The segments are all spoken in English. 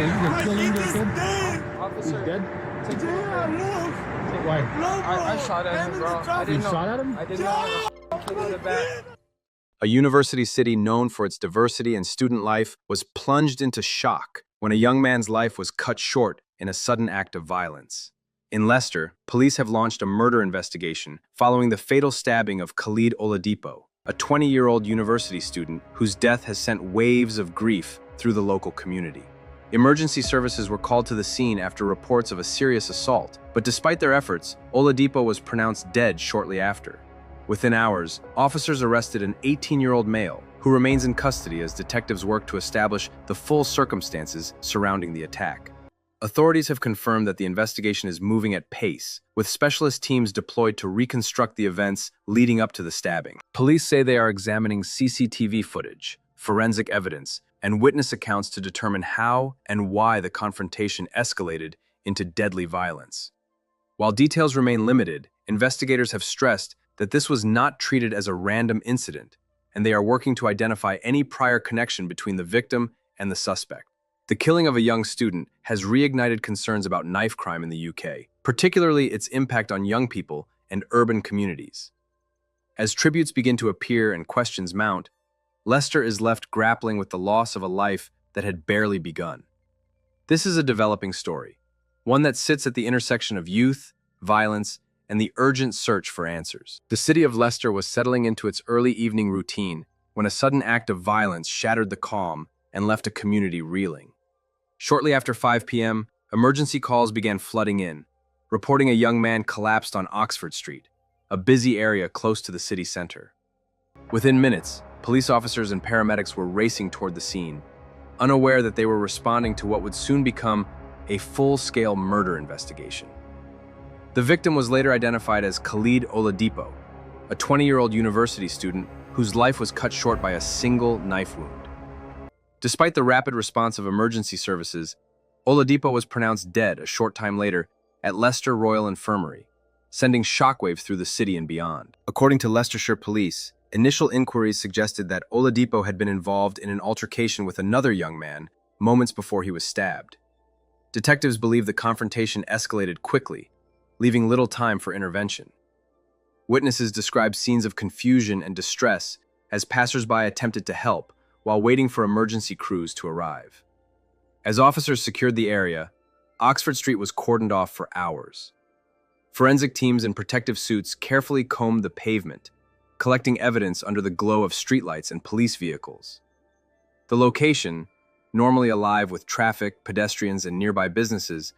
You're killing your kid? Officer, He's dead? take a look. Why? I shot at him, bro. I You didn't know. shot at him? I didn't know. Kid in the back. A university city known for its diversity and student life was plunged into shock when a young man's life was cut short in a sudden act of violence. In Leicester, police have launched a murder investigation following the fatal stabbing of Khaleed Oladipo, a 20-year-old university student whose death has sent waves of grief through the local community. Emergency services were called to the scene after reports of a serious assault, but despite their efforts, Oladipo was pronounced dead shortly after. Within hours, officers arrested an 18-year-old male who remains in custody as detectives work to establish the full circumstances surrounding the attack. Authorities have confirmed that the investigation is moving at pace, with specialist teams deployed to reconstruct the events leading up to the stabbing. Police say they are examining CCTV footage, forensic evidence, and witness accounts to determine how and why the confrontation escalated into deadly violence. While details remain limited, investigators have stressed that this was not treated as a random incident, and they are working to identify any prior connection between the victim and the suspect. The killing of a young student has reignited concerns about knife crime in the UK, particularly its impact on young people and urban communities. As tributes begin to appear and questions mount, Leicester is left grappling with the loss of a life that had barely begun. This is a developing story, one that sits at the intersection of youth, violence, and the urgent search for answers. The city of Leicester was settling into its early evening routine when a sudden act of violence shattered the calm and left a community reeling. Shortly after 5 p.m., emergency calls began flooding in, reporting a young man collapsed on Oxford Street, a busy area close to the city center. Within minutes, police officers and paramedics were racing toward the scene, unaware that they were responding to what would soon become a full-scale murder investigation. The victim was later identified as Khaleed Oladipo, a 20-year-old university student whose life was cut short by a single knife wound. Despite the rapid response of emergency services, Oladipo was pronounced dead a short time later at Leicester Royal Infirmary, sending shockwaves through the city and beyond. According to Leicestershire Police, initial inquiries suggested that Oladipo had been involved in an altercation with another young man moments before he was stabbed. Detectives believe the confrontation escalated quickly, leaving little time for intervention. Witnesses described scenes of confusion and distress as passersby attempted to help while waiting for emergency crews to arrive. As officers secured the area, Oxford Street was cordoned off for hours. Forensic teams in protective suits carefully combed the pavement, collecting evidence under the glow of streetlights and police vehicles. The location, normally alive with traffic, pedestrians, and nearby businesses,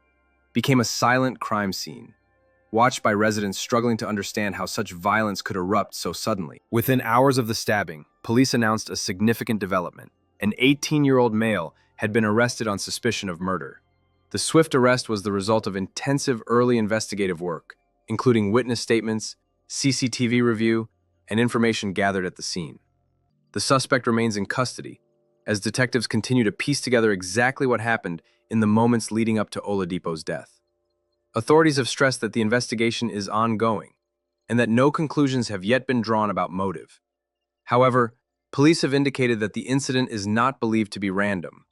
became a silent crime scene, watched by residents struggling to understand how such violence could erupt so suddenly. Within hours of the stabbing, police announced a significant development. An 18-year-old male had been arrested on suspicion of murder. The swift arrest was the result of intensive early investigative work, including witness statements, CCTV review, and information gathered at the scene. The suspect remains in custody, as detectives continue to piece together exactly what happened in the moments leading up to Oladipo's death. Authorities have stressed that the investigation is ongoing, and that no conclusions have yet been drawn about motive. However, police have indicated that the incident is not believed to be random.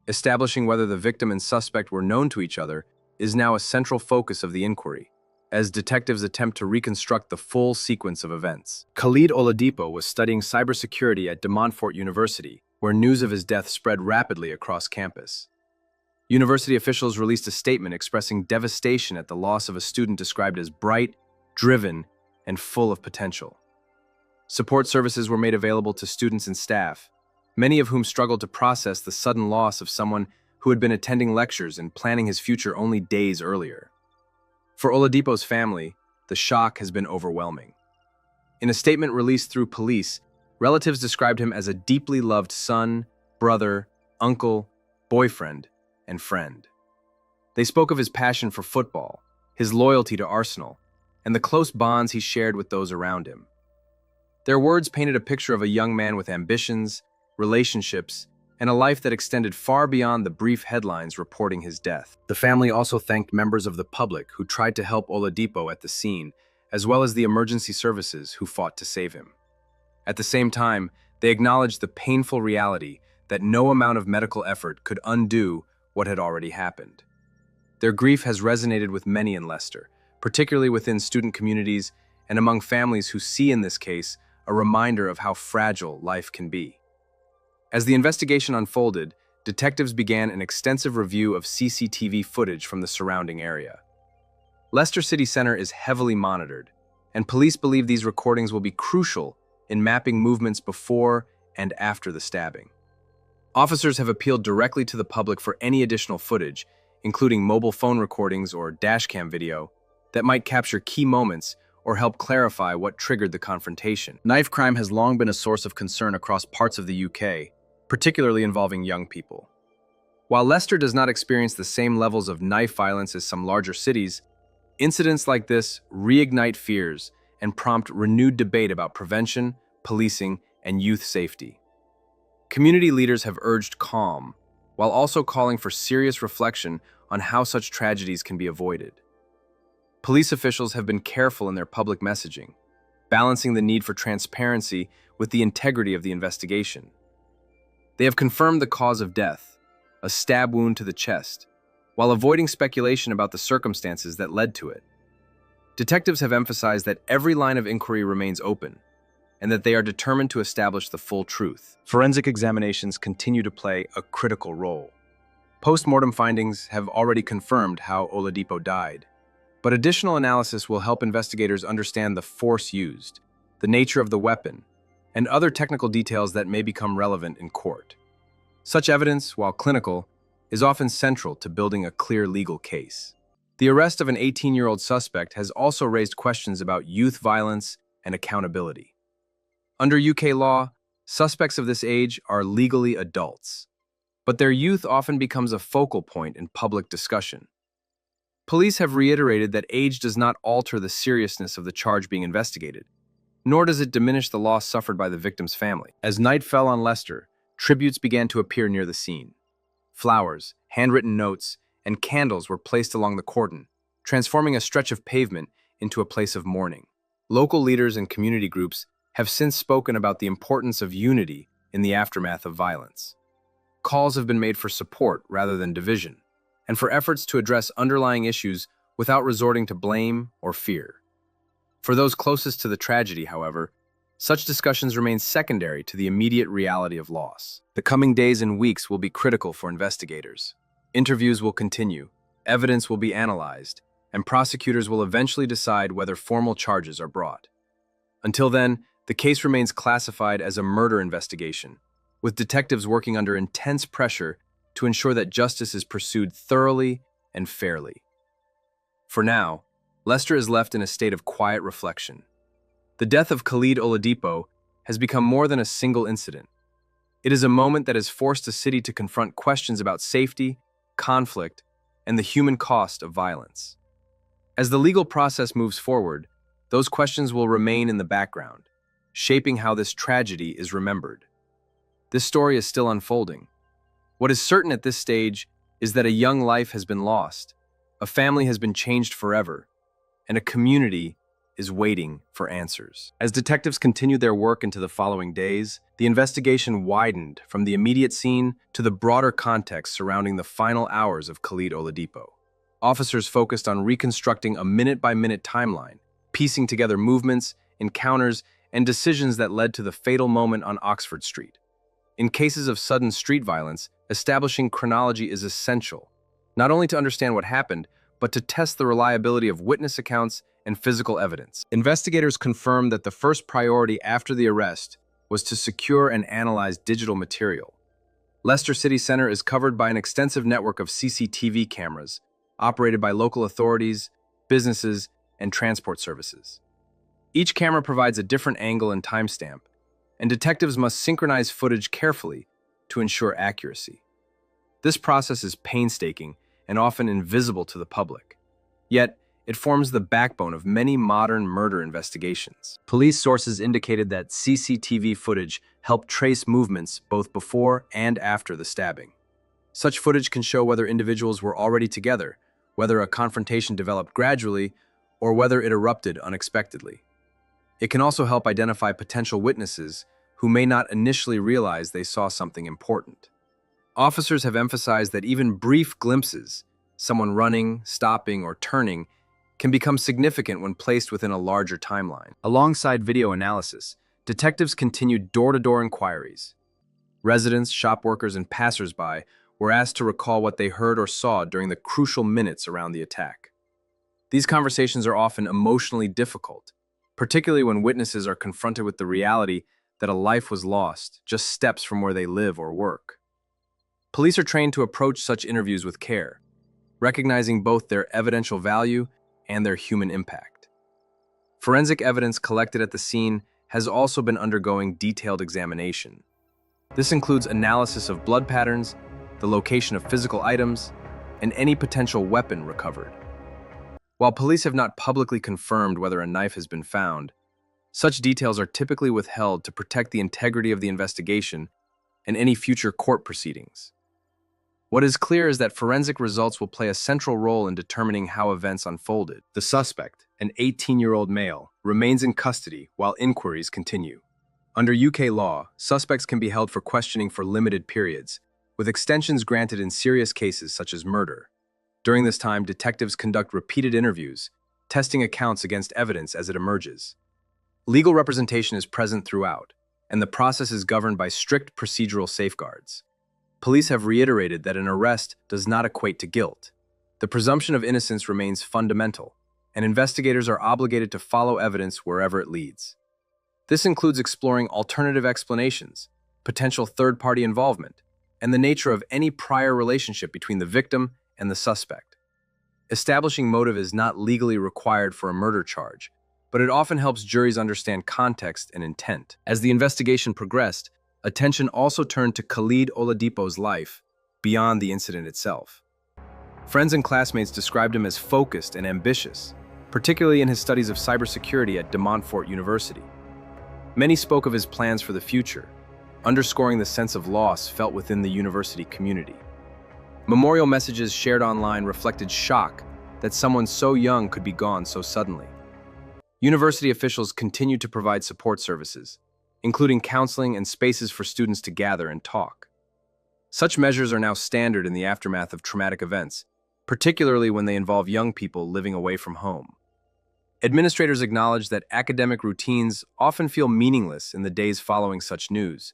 Establishing whether the victim and suspect were known to each other is now a central focus of the inquiry, as detectives attempt to reconstruct the full sequence of events. Khaleed Oladipo was studying cybersecurity at De Montfort University, where news of his death spread rapidly across campus. University officials released a statement expressing devastation at the loss of a student described as bright, driven, and full of potential. Support services were made available to students and staff, many of whom struggled to process the sudden loss of someone who had been attending lectures and planning his future only days earlier. For Oladipo's family, the shock has been overwhelming. In a statement released through police, relatives described him as a deeply loved son, brother, uncle, boyfriend, and friend. They spoke of his passion for football, his loyalty to Arsenal, and the close bonds he shared with those around him. Their words painted a picture of a young man with ambitions, relationships, and a life that extended far beyond the brief headlines reporting his death. The family also thanked members of the public who tried to help Oladipo at the scene, as well as the emergency services who fought to save him. At the same time, they acknowledged the painful reality that no amount of medical effort could undo what had already happened. Their grief has resonated with many in Leicester, particularly within student communities and among families who see in this case a reminder of how fragile life can be. As the investigation unfolded, detectives began an extensive review of CCTV footage from the surrounding area. Leicester City Centre is heavily monitored, and police believe these recordings will be crucial in mapping movements before and after the stabbing. Officers have appealed directly to the public for any additional footage, including mobile phone recordings or dashcam video, that might capture key moments or help clarify what triggered the confrontation. Knife crime has long been a source of concern across parts of the UK, particularly involving young people. While Leicester does not experience the same levels of knife violence as some larger cities, incidents like this reignite fears and prompt renewed debate about prevention, policing, and youth safety. Community leaders have urged calm, while also calling for serious reflection on how such tragedies can be avoided. Police officials have been careful in their public messaging, balancing the need for transparency with the integrity of the investigation. They have confirmed the cause of death, a stab wound to the chest, while avoiding speculation about the circumstances that led to it. Detectives have emphasized that every line of inquiry remains open, and that they are determined to establish the full truth. Forensic examinations continue to play a critical role. Post-mortem findings have already confirmed how Oladipo died, but additional analysis will help investigators understand the force used, the nature of the weapon, and other technical details that may become relevant in court. Such evidence, while clinical, is often central to building a clear legal case. The arrest of an 18-year-old suspect has also raised questions about youth violence and accountability. Under UK law, suspects of this age are legally adults, but their youth often becomes a focal point in public discussion. Police have reiterated that age does not alter the seriousness of the charge being investigated, nor does it diminish the loss suffered by the victim's family. As night fell on Leicester, tributes began to appear near the scene. Flowers, handwritten notes, and candles were placed along the cordon, transforming a stretch of pavement into a place of mourning. Local leaders and community groups have since spoken about the importance of unity in the aftermath of violence. Calls have been made for support rather than division, and for efforts to address underlying issues without resorting to blame or fear. For those closest to the tragedy, however, such discussions remain secondary to the immediate reality of loss. The coming days and weeks will be critical for investigators. Interviews will continue, evidence will be analyzed, and prosecutors will eventually decide whether formal charges are brought. Until then, the case remains classified as a murder investigation, with detectives working under intense pressure to ensure that justice is pursued thoroughly and fairly. For now, Leicester is left in a state of quiet reflection. The death of Khaleed Oladipo has become more than a single incident. It is a moment that has forced the city to confront questions about safety, conflict, and the human cost of violence. As the legal process moves forward, those questions will remain in the background, shaping how this tragedy is remembered. This story is still unfolding. What is certain at this stage is that a young life has been lost, a family has been changed forever, and a community is waiting for answers. As detectives continued their work into the following days, the investigation widened from the immediate scene to the broader context surrounding the final hours of Khaleed Oladipo. Officers focused on reconstructing a minute-by-minute timeline, piecing together movements, encounters, and decisions that led to the fatal moment on Oxford Street. In cases of sudden street violence, establishing chronology is essential, not only to understand what happened, but to test the reliability of witness accounts and physical evidence. Investigators confirmed that the first priority after the arrest was to secure and analyze digital material. Leicester City Centre is covered by an extensive network of CCTV cameras, operated by local authorities, businesses, and transport services. Each camera provides a different angle and timestamp, and detectives must synchronize footage carefully to ensure accuracy. This process is painstaking and often invisible to the public. Yet, it forms the backbone of many modern murder investigations. Police sources indicated that CCTV footage helped trace movements both before and after the stabbing. Such footage can show whether individuals were already together, whether a confrontation developed gradually, or whether it erupted unexpectedly. It can also help identify potential witnesses who may not initially realize they saw something important. Officers have emphasized that even brief glimpses, someone running, stopping, or turning, can become significant when placed within a larger timeline. Alongside video analysis, detectives continued door-to-door inquiries. Residents, shop workers, and passersby were asked to recall what they heard or saw during the crucial minutes around the attack. These conversations are often emotionally difficult, particularly when witnesses are confronted with the reality that a life was lost just steps from where they live or work. Police are trained to approach such interviews with care, recognizing both their evidential value and their human impact. Forensic evidence collected at the scene has also been undergoing detailed examination. This includes analysis of blood patterns, the location of physical items, and any potential weapon recovered. While police have not publicly confirmed whether a knife has been found, such details are typically withheld to protect the integrity of the investigation and any future court proceedings. What is clear is that forensic results will play a central role in determining how events unfolded. The suspect, an 18-year-old male, remains in custody while inquiries continue. Under UK law, suspects can be held for questioning for limited periods, with extensions granted in serious cases such as murder. During this time, detectives conduct repeated interviews, testing accounts against evidence as it emerges. Legal representation is present throughout, and the process is governed by strict procedural safeguards. Police have reiterated that an arrest does not equate to guilt. The presumption of innocence remains fundamental, and investigators are obligated to follow evidence wherever it leads. This includes exploring alternative explanations, potential third-party involvement, and the nature of any prior relationship between the victim and the suspect. Establishing motive is not legally required for a murder charge, but it often helps juries understand context and intent. As the investigation progressed, attention also turned to Khaleed Oladipo's life beyond the incident itself. Friends and classmates described him as focused and ambitious, particularly in his studies of cybersecurity at De Montfort University. Many spoke of his plans for the future, underscoring the sense of loss felt within the university community. Memorial messages shared online reflected shock that someone so young could be gone so suddenly. University officials continued to provide support services, including counseling and spaces for students to gather and talk. Such measures are now standard in the aftermath of traumatic events, particularly when they involve young people living away from home. Administrators acknowledge that academic routines often feel meaningless in the days following such news,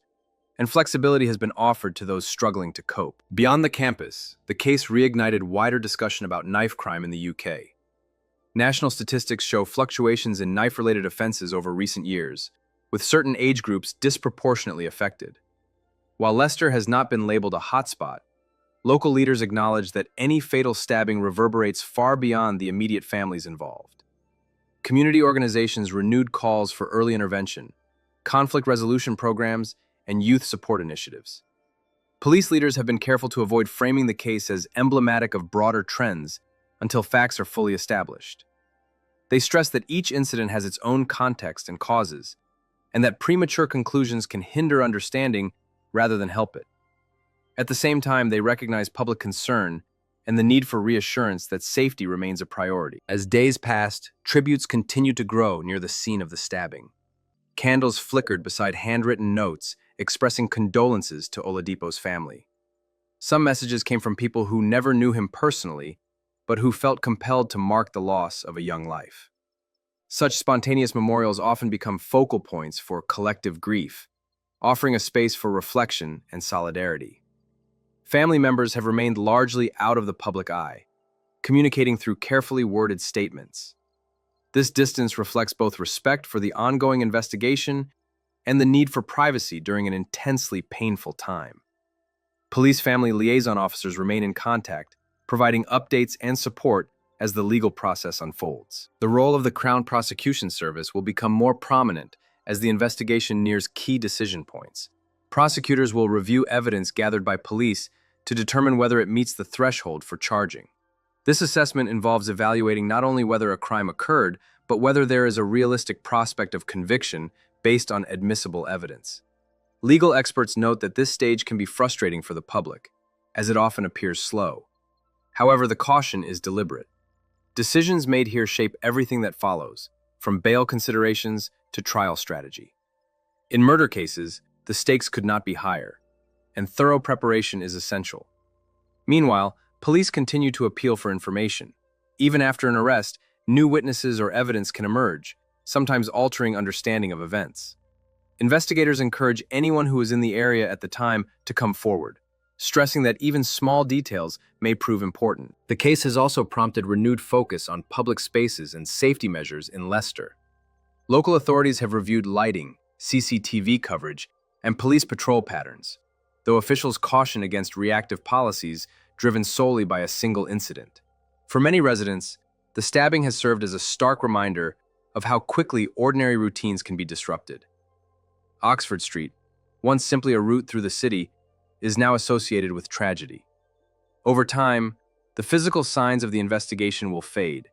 and flexibility has been offered to those struggling to cope. Beyond the campus, the case reignited wider discussion about knife crime in the UK. National statistics show fluctuations in knife-related offenses over recent years, with certain age groups disproportionately affected. While Leicester has not been labeled a hotspot, local leaders acknowledge that any fatal stabbing reverberates far beyond the immediate families involved. Community organizations renewed calls for early intervention, conflict resolution programs, and youth support initiatives. Police leaders have been careful to avoid framing the case as emblematic of broader trends until facts are fully established. They stress that each incident has its own context and causes, and that premature conclusions can hinder understanding rather than help it. At the same time, they recognize public concern and the need for reassurance that safety remains a priority. As days passed, tributes continued to grow near the scene of the stabbing. Candles flickered beside handwritten notes expressing condolences to Oladipo's family. Some messages came from people who never knew him personally, but who felt compelled to mark the loss of a young life. Such spontaneous memorials often become focal points for collective grief, offering a space for reflection and solidarity. Family members have remained largely out of the public eye, communicating through carefully worded statements. This distance reflects both respect for the ongoing investigation and the need for privacy during an intensely painful time. Police family liaison officers remain in contact, providing updates and support as the legal process unfolds. The role of the Crown Prosecution Service will become more prominent as the investigation nears key decision points. Prosecutors will review evidence gathered by police to determine whether it meets the threshold for charging. This assessment involves evaluating not only whether a crime occurred, but whether there is a realistic prospect of conviction based on admissible evidence. Legal experts note that this stage can be frustrating for the public, as it often appears slow. However, the caution is deliberate. Decisions made here shape everything that follows, from bail considerations to trial strategy. In murder cases, the stakes could not be higher. and thorough preparation is essential. Meanwhile, police continue to appeal for information. Even after an arrest, new witnesses or evidence can emerge, sometimes altering understanding of events. Investigators encourage anyone who was in the area at the time to come forward, stressing that even small details may prove important. The case has also prompted renewed focus on public spaces and safety measures in Leicester. Local authorities have reviewed lighting, CCTV coverage, and police patrol patterns, though officials caution against reactive policies driven solely by a single incident. For many residents, the stabbing has served as a stark reminder of how quickly ordinary routines can be disrupted. Oxford Street, once simply a route through the city, is now associated with tragedy. Over time, the physical signs of the investigation will fade,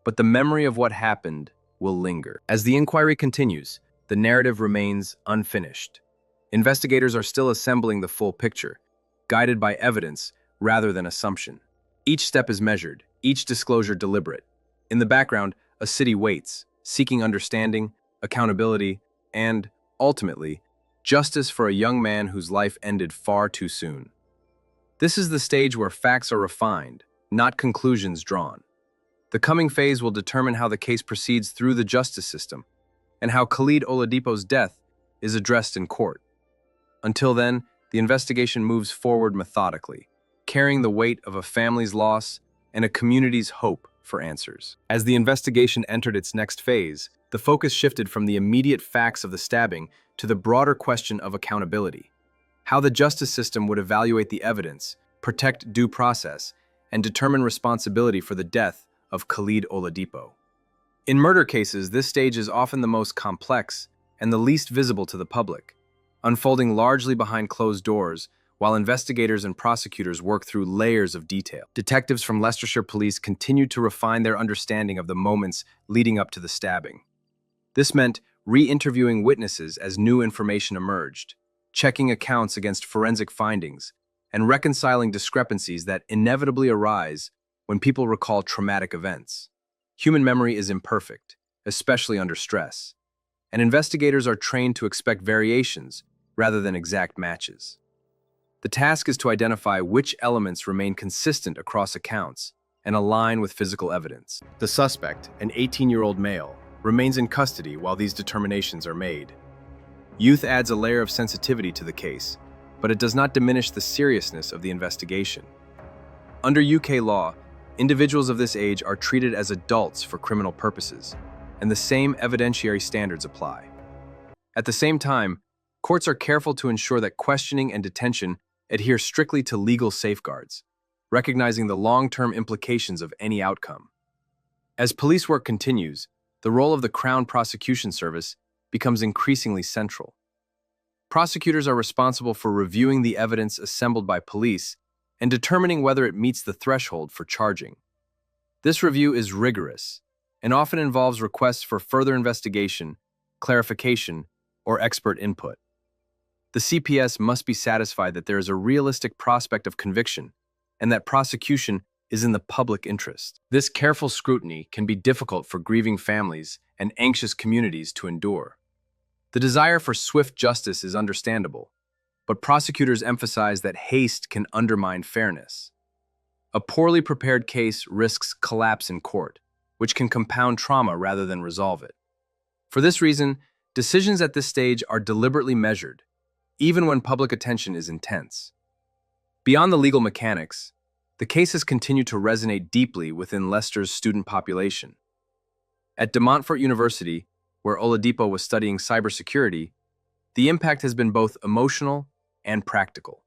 but the memory of what happened will linger. As the inquiry continues, the narrative remains unfinished. Investigators are still assembling the full picture, guided by evidence rather than assumption. Each step is measured, each disclosure deliberate. In the background, a city waits, seeking understanding, accountability, and, ultimately, justice for a young man whose life ended far too soon. This is the stage where facts are refined, not conclusions drawn. The coming phase will determine how the case proceeds through the justice system and how Khaleed Oladipo's death is addressed in court. Until then, the investigation moves forward methodically, carrying the weight of a family's loss and a community's hope for answers. As the investigation entered its next phase, the focus shifted from the immediate facts of the stabbing to the broader question of accountability. How the justice system would evaluate the evidence, protect due process, and determine responsibility for the death of Khaleed Oladipo. In murder cases, this stage is often the most complex and the least visible to the public, unfolding largely behind closed doors while investigators and prosecutors work through layers of detail. Detectives from Leicestershire Police continued to refine their understanding of the moments leading up to the stabbing. This meant re-interviewing witnesses as new information emerged, checking accounts against forensic findings, and reconciling discrepancies that inevitably arise when people recall traumatic events. Human memory is imperfect, especially under stress, and investigators are trained to expect variations rather than exact matches. The task is to identify which elements remain consistent across accounts and align with physical evidence. The suspect, an 18-year-old male, remains in custody while these determinations are made. Youth adds a layer of sensitivity to the case, but it does not diminish the seriousness of the investigation. Under UK law, individuals of this age are treated as adults for criminal purposes, and the same evidentiary standards apply. At the same time, courts are careful to ensure that questioning and detention adhere strictly to legal safeguards, recognizing the long-term implications of any outcome. As police work continues, the role of the Crown Prosecution Service becomes increasingly central. Prosecutors are responsible for reviewing the evidence assembled by police and determining whether it meets the threshold for charging. This review is rigorous and often involves requests for further investigation, clarification, or expert input. The CPS must be satisfied that there is a realistic prospect of conviction and that prosecution is in the public interest. This careful scrutiny can be difficult for grieving families and anxious communities to endure. The desire for swift justice is understandable, but prosecutors emphasize that haste can undermine fairness. A poorly prepared case risks collapse in court, which can compound trauma rather than resolve it. For this reason, decisions at this stage are deliberately measured, even when public attention is intense. Beyond the legal mechanics, the cases continue to resonate deeply within Leicester's student population. At De Montfort University, where Oladipo was studying cybersecurity, the impact has been both emotional and practical.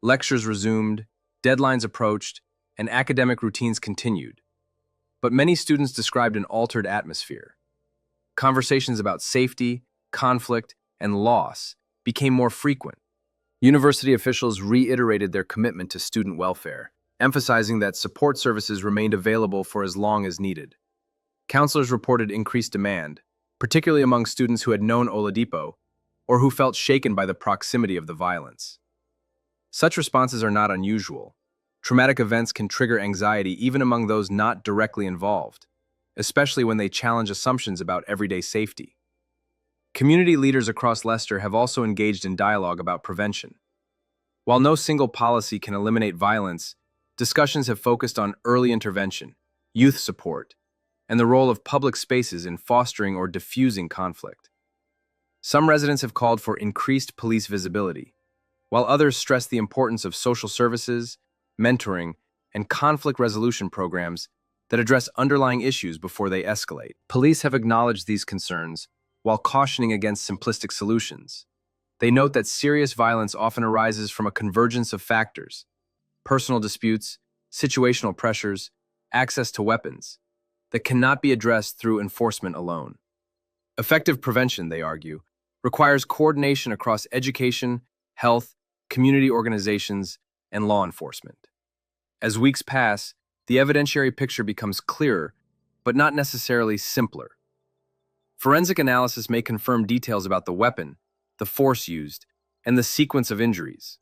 Lectures resumed, deadlines approached, and academic routines continued. But many students described an altered atmosphere. Conversations about safety, conflict, and loss became more frequent. University officials reiterated their commitment to student welfare, emphasizing that support services remained available for as long as needed. Counselors reported increased demand, particularly among students who had known Oladipo or who felt shaken by the proximity of the violence. Such responses are not unusual. Traumatic events can trigger anxiety even among those not directly involved, especially when they challenge assumptions about everyday safety. Community leaders across Leicester have also engaged in dialogue about prevention. While no single policy can eliminate violence, discussions have focused on early intervention, youth support, and the role of public spaces in fostering or diffusing conflict. Some residents have called for increased police visibility, while others stress the importance of social services, mentoring, and conflict resolution programs that address underlying issues before they escalate. Police have acknowledged these concerns while cautioning against simplistic solutions. They note that serious violence often arises from a convergence of factors: personal disputes, situational pressures, access to weapons, that cannot be addressed through enforcement alone. Effective prevention, they argue, requires coordination across education, health, community organizations, and law enforcement. As weeks pass, the evidentiary picture becomes clearer, but not necessarily simpler. Forensic analysis may confirm details about the weapon, the force used, and the sequence of injuries.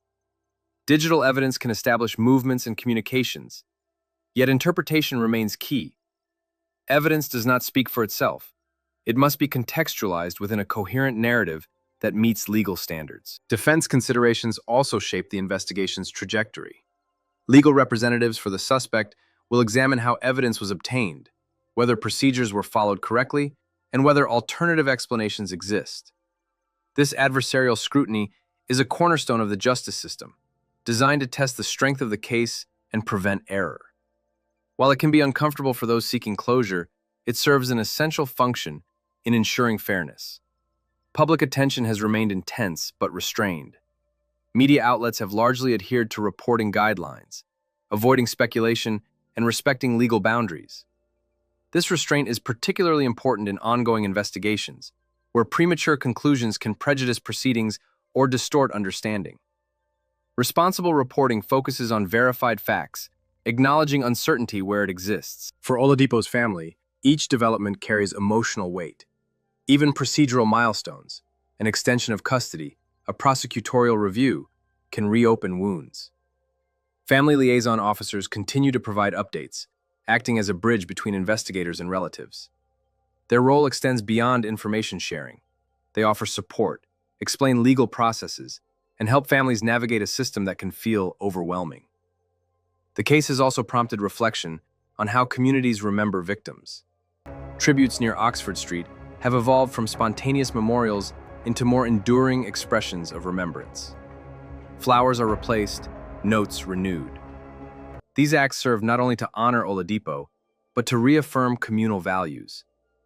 Digital evidence can establish movements and communications, yet interpretation remains key. Evidence does not speak for itself. It must be contextualized within a coherent narrative that meets legal standards. Defense considerations also shape the investigation's trajectory. Legal representatives for the suspect will examine how evidence was obtained, whether procedures were followed correctly, and whether alternative explanations exist. This adversarial scrutiny is a cornerstone of the justice system, designed to test the strength of the case and prevent error. While it can be uncomfortable for those seeking closure, it serves an essential function in ensuring fairness. Public attention has remained intense but restrained. Media outlets have largely adhered to reporting guidelines, avoiding speculation and respecting legal boundaries. This restraint is particularly important in ongoing investigations, where premature conclusions can prejudice proceedings or distort understanding. Responsible reporting focuses on verified facts, acknowledging uncertainty where it exists. For Oladipo's family, each development carries emotional weight. Even procedural milestones, an extension of custody, a prosecutorial review, can reopen wounds. Family liaison officers continue to provide updates, acting as a bridge between investigators and relatives. Their role extends beyond information sharing. They offer support, explain legal processes, and help families navigate a system that can feel overwhelming. The case has also prompted reflection on how communities remember victims. Tributes near Oxford Street have evolved from spontaneous memorials into more enduring expressions of remembrance. Flowers are replaced, notes renewed. These acts serve not only to honor Oladipo, but to reaffirm communal values: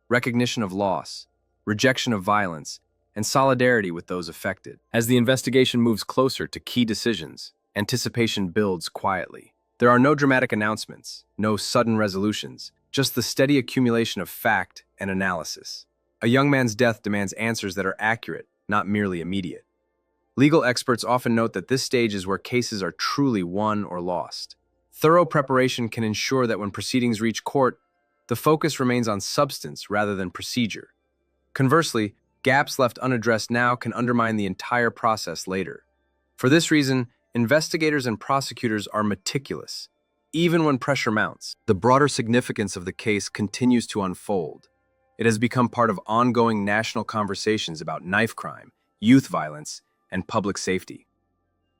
recognition of loss, rejection of violence, and solidarity with those affected. As the investigation moves closer to key decisions, anticipation builds quietly. There are no dramatic announcements, no sudden resolutions, just the steady accumulation of fact and analysis. A young man's death demands answers that are accurate, not merely immediate. Legal experts often note that this stage is where cases are truly won or lost. Thorough preparation can ensure that when proceedings reach court, the focus remains on substance rather than procedure. Conversely, gaps left unaddressed now can undermine the entire process later. For this reason, investigators and prosecutors are meticulous, even when pressure mounts. The broader significance of the case continues to unfold. It has become part of ongoing national conversations about knife crime, youth violence, and public safety.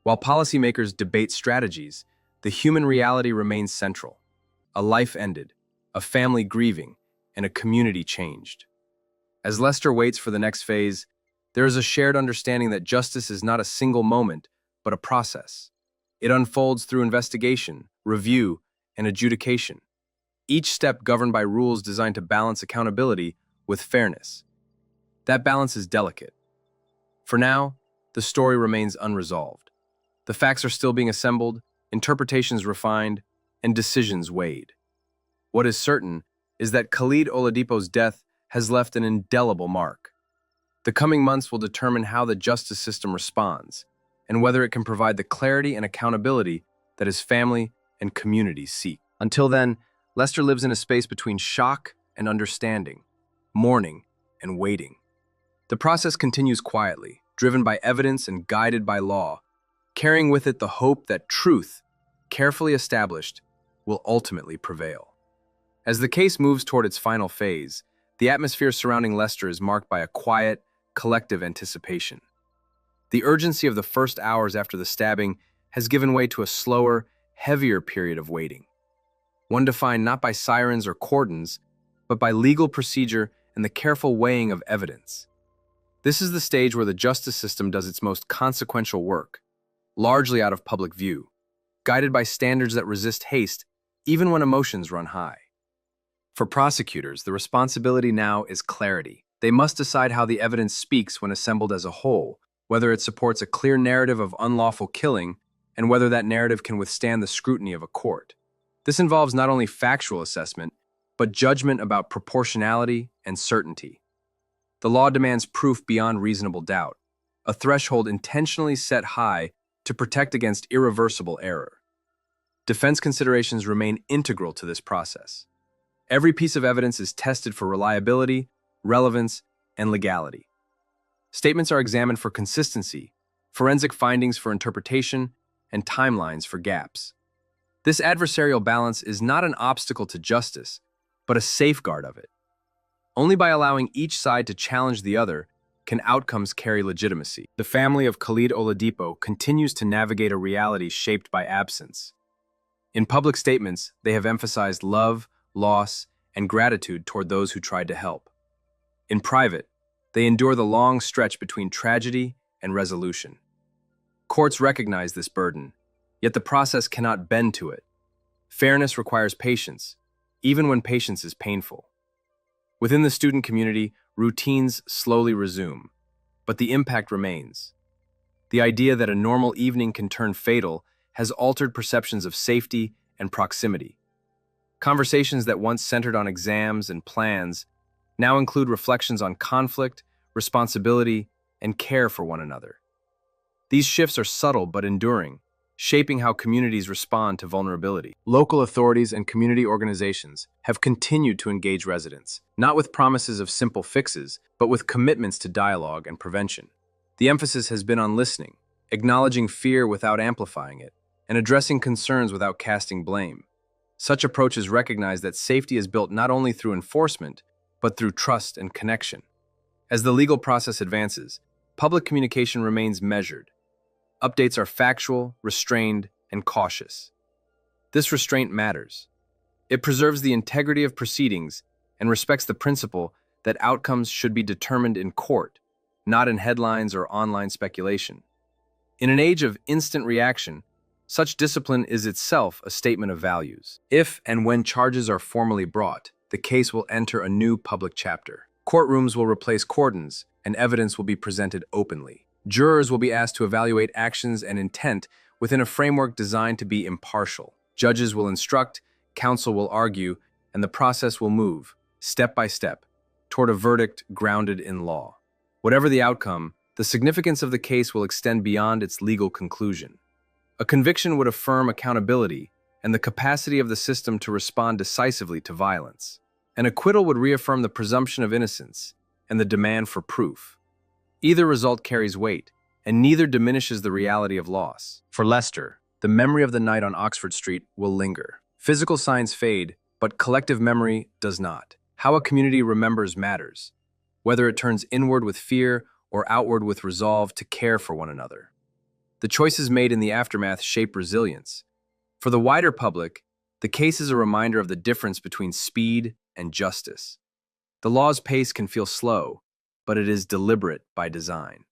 While policymakers debate strategies, the human reality remains central. A life ended, a family grieving, and a community changed. As Leicester waits for the next phase, there is a shared understanding that justice is not a single moment, but a process. It unfolds through investigation, review, and adjudication, each step governed by rules designed to balance accountability with fairness. That balance is delicate. For now, the story remains unresolved. The facts are still being assembled, interpretations refined, and decisions weighed. What is certain is that Khaleed Oladipo's death has left an indelible mark. The coming months will determine how the justice system responds, and whether it can provide the clarity and accountability that his family and community seek. Until then, Leicester lives in a space between shock and understanding, mourning and waiting. The process continues quietly, driven by evidence and guided by law, carrying with it the hope that truth, carefully established, will ultimately prevail. As the case moves toward its final phase, the atmosphere surrounding Leicester is marked by a quiet, collective anticipation. The urgency of the first hours after the stabbing has given way to a slower, heavier period of waiting. One defined not by sirens or cordons, but by legal procedure and the careful weighing of evidence. This is the stage where the justice system does its most consequential work, largely out of public view, guided by standards that resist haste even when emotions run high. For prosecutors, the responsibility now is clarity. They must decide how the evidence speaks when assembled as a whole, whether it supports a clear narrative of unlawful killing, and whether that narrative can withstand the scrutiny of a court. This involves not only factual assessment, but judgment about proportionality and certainty. The law demands proof beyond reasonable doubt, a threshold intentionally set high to protect against irreversible error. Defense considerations remain integral to this process. Every piece of evidence is tested for reliability, relevance, and legality. Statements are examined for consistency, forensic findings for interpretation, and timelines for gaps. This adversarial balance is not an obstacle to justice, but a safeguard of it. Only by allowing each side to challenge the other can outcomes carry legitimacy. The family of Khaleed Oladipo continues to navigate a reality shaped by absence. In public statements, they have emphasized love, loss, and gratitude toward those who tried to help. In private, they endure the long stretch between tragedy and resolution. Courts recognize this burden, yet the process cannot bend to it. Fairness requires patience, even when patience is painful. Within the student community, routines slowly resume, but the impact remains. The idea that a normal evening can turn fatal has altered perceptions of safety and proximity. Conversations that once centered on exams and plans now include reflections on conflict, responsibility, and care for one another. These shifts are subtle but enduring, shaping how communities respond to vulnerability. Local authorities and community organizations have continued to engage residents, not with promises of simple fixes, but with commitments to dialogue and prevention. The emphasis has been on listening, acknowledging fear without amplifying it, and addressing concerns without casting blame. Such approaches recognize that safety is built not only through enforcement, but through trust and connection. As the legal process advances, public communication remains measured. Updates are factual, restrained, and cautious. This restraint matters. It preserves the integrity of proceedings and respects the principle that outcomes should be determined in court, not in headlines or online speculation. In an age of instant reaction, such discipline is itself a statement of values. If and when charges are formally brought, the case will enter a new public chapter. Courtrooms will replace cordons, and evidence will be presented openly. Jurors will be asked to evaluate actions and intent within a framework designed to be impartial. Judges will instruct, counsel will argue, and the process will move, step by step, toward a verdict grounded in law. Whatever the outcome, the significance of the case will extend beyond its legal conclusion. A conviction would affirm accountability and the capacity of the system to respond decisively to violence. An acquittal would reaffirm the presumption of innocence and the demand for proof. Either result carries weight, and neither diminishes the reality of loss. For Leicester, the memory of the night on Oxford Street will linger. Physical signs fade, but collective memory does not. How a community remembers matters, whether it turns inward with fear or outward with resolve to care for one another. The choices made in the aftermath shape resilience. For the wider public, the case is a reminder of the difference between speed and justice. The law's pace can feel slow, but it is deliberate by design.